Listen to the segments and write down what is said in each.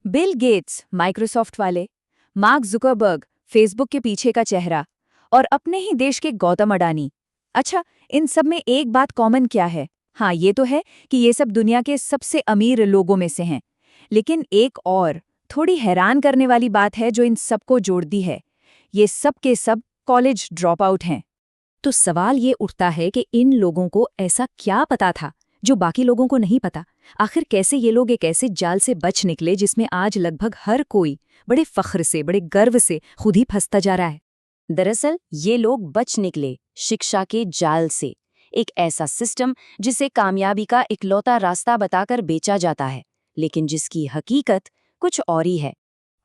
Bill Gates Microsoft वाले, mark Zuckerberg Facebook के पीछे का चेहरा और अपने ही देश के गौतम अडानी। अच्छा, इन सब में एक बात कॉमन क्या है? हाँ, ये तो है कि ये सब दुनिया के सबसे अमीर लोगों में से हैं। लेकिन एक और थोड़ी हैरान करने वाली बात है जो इन सबको जोड़ती है। ये सब के सब कॉलेज ड्रॉप आउट हैं। तो सवाल ये उठता है कि इन लोगों को ऐसा क्या पता था जो बाकी लोगों को नहीं पता। आखिर कैसे ये लोग एक ऐसे जाल से बच निकले जिसमें आज लगभग हर कोई बड़े फख्र से, बड़े गर्व से खुद ही फंसता जा रहा है। दरअसल ये लोग बच निकले शिक्षा के जाल से, एक ऐसा सिस्टम जिसे कामयाबी का इकलौता रास्ता बताकर बेचा जाता है, लेकिन जिसकी हकीकत कुछ और ही है।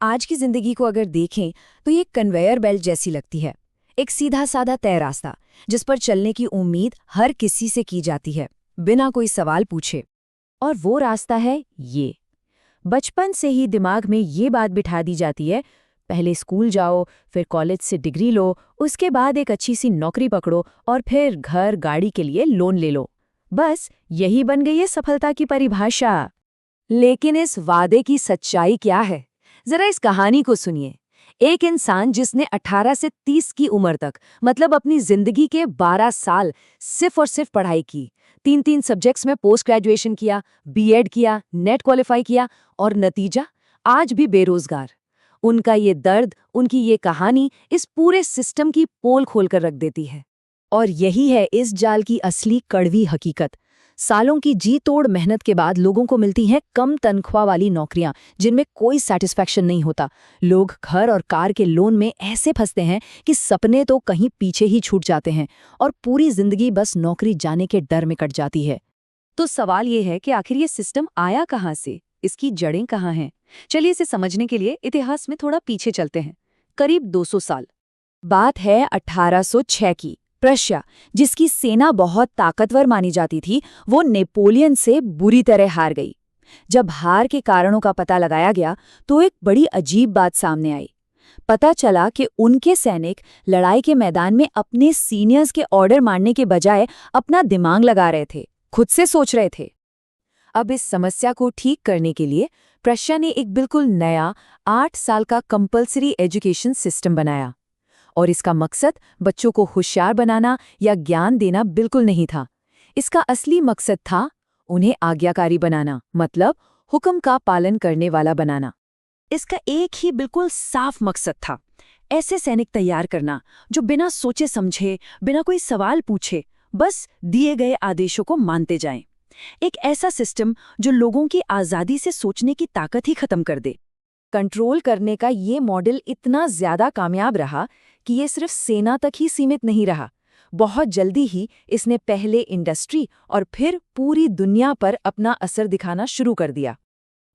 आज की जिंदगी को अगर देखें तो ये कन्वेयर बेल्ट जैसी लगती है, एक सीधा साधा तय रास्ता जिस पर चलने की उम्मीद हर किसी से की जाती है बिना कोई सवाल पूछे। और वो रास्ता है ये। बचपन से ही दिमाग में ये बात बिठा दी जाती है, पहले स्कूल जाओ, फिर कॉलेज से डिग्री लो, उसके बाद एक अच्छी सी नौकरी पकड़ो और फिर घर गाड़ी के लिए लोन ले लो। बस यही बन गई है सफलता की परिभाषा। लेकिन इस वादे की सच्चाई क्या है? जरा इस कहानी को सुनिए। एक इंसान जिसने 18 से 30 की उम्र तक, मतलब अपनी जिंदगी के 12 साल सिर्फ और सिर्फ पढ़ाई की, 3-3 सब्जेक्ट्स में पोस्ट ग्रेजुएशन किया, बीएड किया, नेट क्वालिफाई किया और नतीजा आज भी बेरोजगार। उनका ये दर्द, उनकी ये कहानी इस पूरे सिस्टम की पोल खोलकर रख देती है। और यही है इस जाल की असली कड़वी हकीकत। सालों की जी तोड़ मेहनत के बाद लोगों को मिलती हैं कम तनख्वाह वाली नौकरियां जिनमें कोई सेटिस्फैक्शन नहीं होता। लोग घर और कार के लोन में ऐसे फंसते हैं कि सपने तो कहीं पीछे ही छूट जाते हैं और पूरी जिंदगी बस नौकरी जाने के डर में कट जाती है। तो सवाल ये है कि आखिर ये सिस्टम आया कहाँ से, इसकी जड़ें कहाँ हैं? चलिए इसे समझने के लिए इतिहास में थोड़ा पीछे चलते हैं, करीब 200 साल। बात है 1806 की। प्रशिया, जिसकी सेना बहुत ताकतवर मानी जाती थी, वो नेपोलियन से बुरी तरह हार गई। जब हार के कारणों का पता लगाया गया तो एक बड़ी अजीब बात सामने आई। पता चला कि उनके सैनिक लड़ाई के मैदान में अपने सीनियर्स के ऑर्डर मानने के बजाय अपना दिमाग लगा रहे थे, खुद से सोच रहे थे। अब इस समस्या को ठीक करने के लिए प्रशिया ने एक बिल्कुल नया 8 साल का कंपल्सरी एजुकेशन सिस्टम बनाया। और इसका मकसद बच्चों को होशियार बनाना या ज्ञान देना बिल्कुल नहीं था। इसका असली मकसद था उन्हें आज्ञाकारी बनाना, मतलब हुक्म का पालन करने वाला बनाना। इसका एक ही बिल्कुल साफ मकसद था, ऐसे सैनिक तैयार करना जो बिना सोचे समझे, बिना कोई सवाल पूछे, बस दिए गए आदेशों को मानते जाएं। एक ऐसा सिस्टम जो लोगों की आज़ादी से सोचने की ताकत ही खत्म कर दे। कंट्रोल करने का ये मॉडल इतना ज्यादा कामयाब रहा कि ये सिर्फ सेना तक ही सीमित नहीं रहा। बहुत जल्दी ही इसने पहले इंडस्ट्री और फिर पूरी दुनिया पर अपना असर दिखाना शुरू कर दिया।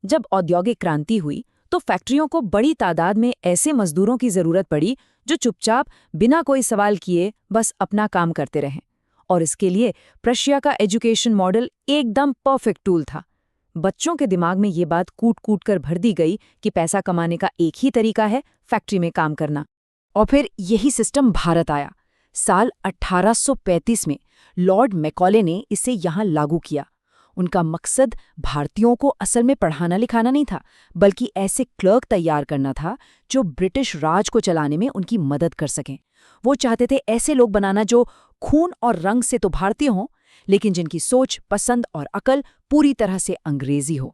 जब औद्योगिक क्रांति हुई तो फैक्ट्रियों को बड़ी तादाद में ऐसे मजदूरों की जरूरत पड़ी जो चुपचाप बिना कोई सवाल किए बस अपना काम करते रहें। और इसके लिए प्रशिया का एजुकेशन मॉडल एकदम परफेक्ट टूल था। बच्चों के दिमाग में ये बात कूट कूट कर भर दी गई कि पैसा कमाने का एक ही तरीका है, फैक्ट्री में काम करना। और फिर यही सिस्टम भारत आया। साल 1835 में लॉर्ड मैकॉले ने इसे यहाँ लागू किया। उनका मकसद भारतीयों को असल में पढ़ाना लिखाना नहीं था, बल्कि ऐसे क्लर्क तैयार करना था जो ब्रिटिश राज को चलाने में उनकी मदद कर सकें। वो चाहते थे ऐसे लोग बनाना जो खून और रंग से तो भारतीय हों, लेकिन जिनकी सोच, पसंद और अकल पूरी तरह से अंग्रेजी हो।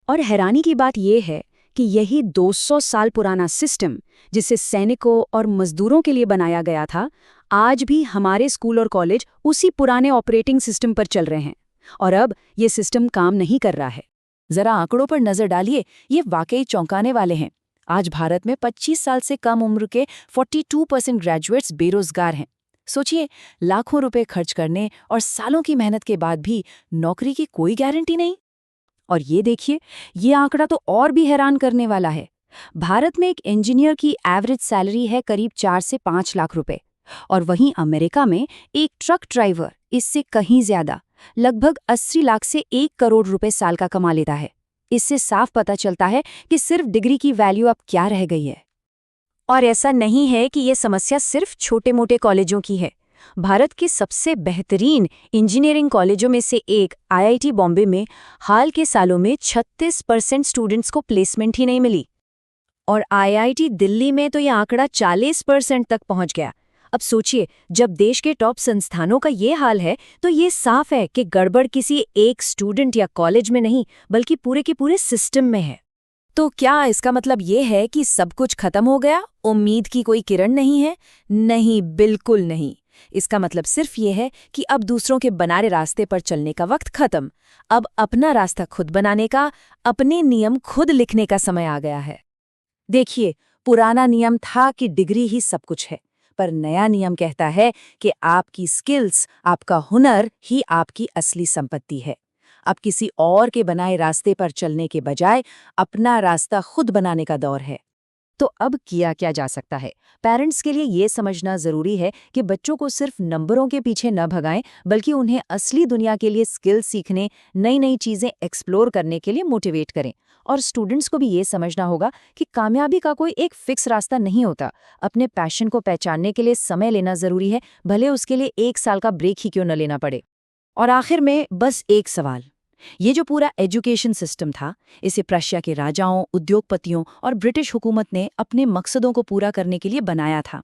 और हैरानी की बात यह है कि यही 200 साल पुराना सिस्टम, जिसे सैनिकों और मजदूरों के लिए बनाया गया था, आज भी हमारे स्कूल और कॉलेज उसी पुराने ऑपरेटिंग सिस्टम पर चल रहे हैं। और अब ये सिस्टम काम नहीं कर रहा है। जरा आंकड़ों पर नजर डालिए, ये वाकई चौंकाने वाले हैं। आज भारत में 25 साल से कम उम्र के 42% ग्रेजुएट्स बेरोजगार हैं। सोचिए, लाखों रुपए खर्च करने और सालों की मेहनत के बाद भी नौकरी की कोई गारंटी नहीं। और ये देखिए, ये आंकड़ा तो और भी हैरान करने वाला है। भारत में एक इंजीनियर की एवरेज सैलरी है करीब 4 से 5 लाख रुपए, और वहीं अमेरिका में एक ट्रक ड्राइवर इससे कहीं ज्यादा, लगभग 80 लाख से 1 करोड़ रुपए साल का कमा लेता है। इससे साफ पता चलता है कि सिर्फ डिग्री की वैल्यू अब क्या रह गई है। और ऐसा नहीं है कि ये समस्या सिर्फ छोटे मोटे कॉलेजों की है। भारत के सबसे बेहतरीन इंजीनियरिंग कॉलेजों में से एक आईआईटी बॉम्बे में हाल के सालों में 36% स्टूडेंट्स को प्लेसमेंट ही नहीं मिली। और आईआईटी दिल्ली में तो ये आंकड़ा 40% तक पहुंच गया। अब सोचिए, जब देश के टॉप संस्थानों का ये हाल है तो ये साफ है कि गड़बड़ किसी एक स्टूडेंट या कॉलेज में नहीं, बल्कि पूरे के पूरे सिस्टम में है। तो क्या इसका मतलब ये है कि सब कुछ खत्म हो गया, उम्मीद की कोई किरण नहीं है? नहीं, बिल्कुल नहीं। इसका मतलब सिर्फ ये है कि अब दूसरों के बनाए रास्ते पर चलने का वक्त खत्म। अब अपना रास्ता खुद बनाने का, अपने नियम खुद लिखने का समय आ गया है। देखिए, पुराना नियम था कि डिग्री ही सब कुछ है, पर नया नियम कहता है कि आपकी स्किल्स, आपका हुनर ही आपकी असली संपत्ति है। अब किसी और के बनाए रास्ते पर चलने के बजाय अपना रास्ता खुद बनाने का दौर है। तो अब किया क्या जा सकता है? पेरेंट्स के लिए ये समझना जरूरी है कि बच्चों को सिर्फ नंबरों के पीछे न भगाएं, बल्कि उन्हें असली दुनिया के लिए स्किल सीखने, नई नई चीजें एक्सप्लोर करने के लिए मोटिवेट करें। और स्टूडेंट्स को भी ये समझना होगा कि कामयाबी का कोई एक फिक्स रास्ता नहीं होता। अपने पैशन को पहचानने के लिए समय लेना जरूरी है, भले उसके लिए 1 साल का ब्रेक ही क्यों न लेना पड़े। और आखिर में बस एक सवाल, ये जो पूरा एजुकेशन सिस्टम था, इसे प्रशिया के राजाओं, उद्योगपतियों और ब्रिटिश हुकूमत ने अपने मकसदों को पूरा करने के लिए बनाया था।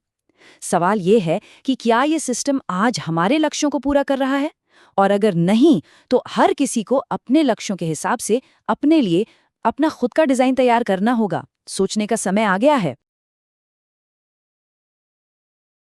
सवाल ये है कि क्या ये सिस्टम आज हमारे लक्ष्यों को पूरा कर रहा है? और अगर नहीं, तो हर किसी को अपने लक्ष्यों के हिसाब से अपने लिए अपना खुद का डिजाइन तैयार करना होगा। सोचने का समय आ गया है।